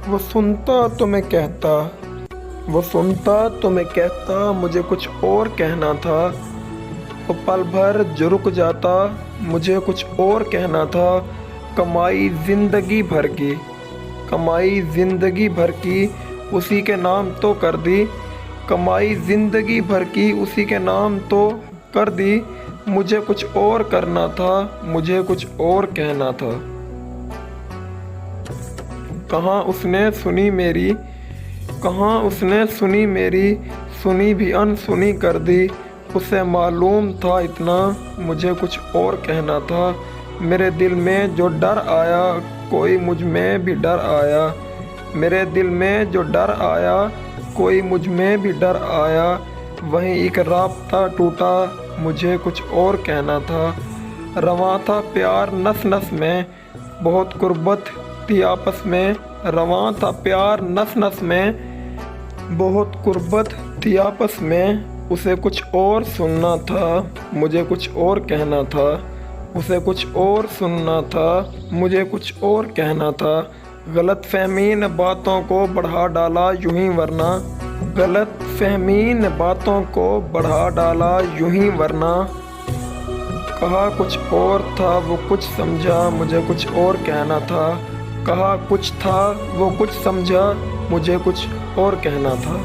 وہ سنتا تو میں کہتا وہ سنتا تو میں کہتا مجھے کچھ اور کہنا تھا۔ وہ پل بھر جو رک جاتا مجھے کچھ اور کہنا تھا۔ کمائی زندگی بھر کی کمائی زندگی بھر کی اسی کے نام تو کر دی۔ کمائی زندگی بھر کی اسی کے نام تو کر دی۔ مجھے کچھ اور کرنا تھا، مجھے کچھ اور کہنا تھا۔ کہاں اس نے سنی میری کہاں اس نے سنی میری سنی بھی انسنی کر دی۔ اسے معلوم تھا اتنا مجھے کچھ اور کہنا تھا۔ میرے دل میں جو ڈر آیا کوئی مجھ میں بھی ڈر آیا۔ میرے دل میں جو ڈر آیا کوئی مجھ میں بھی ڈر آیا۔ وہیں ایک رابطہ ٹوٹا مجھے کچھ اور کہنا تھا۔ رواں تھا پیار نس نس میں بہت قربت تھی آپس میں۔ رواں تھا پیار نس نس میں بہت قربت تھی آپس میں۔ اسے کچھ اور سننا تھا مجھے کچھ اور کہنا تھا۔ اسے کچھ اور سننا تھا مجھے کچھ اور کہنا تھا۔ غلط فہمی نے باتوں کو بڑھا ڈالا یوں ہی ورنہ غلط فہمی نے باتوں کو بڑھا ڈالا یوں ہی ورنہ۔ کہا کچھ اور تھا وہ کچھ سمجھا مجھے کچھ اور کہنا تھا۔ کہا کچھ تھا وہ کچھ سمجھا مجھے کچھ اور کہنا تھا۔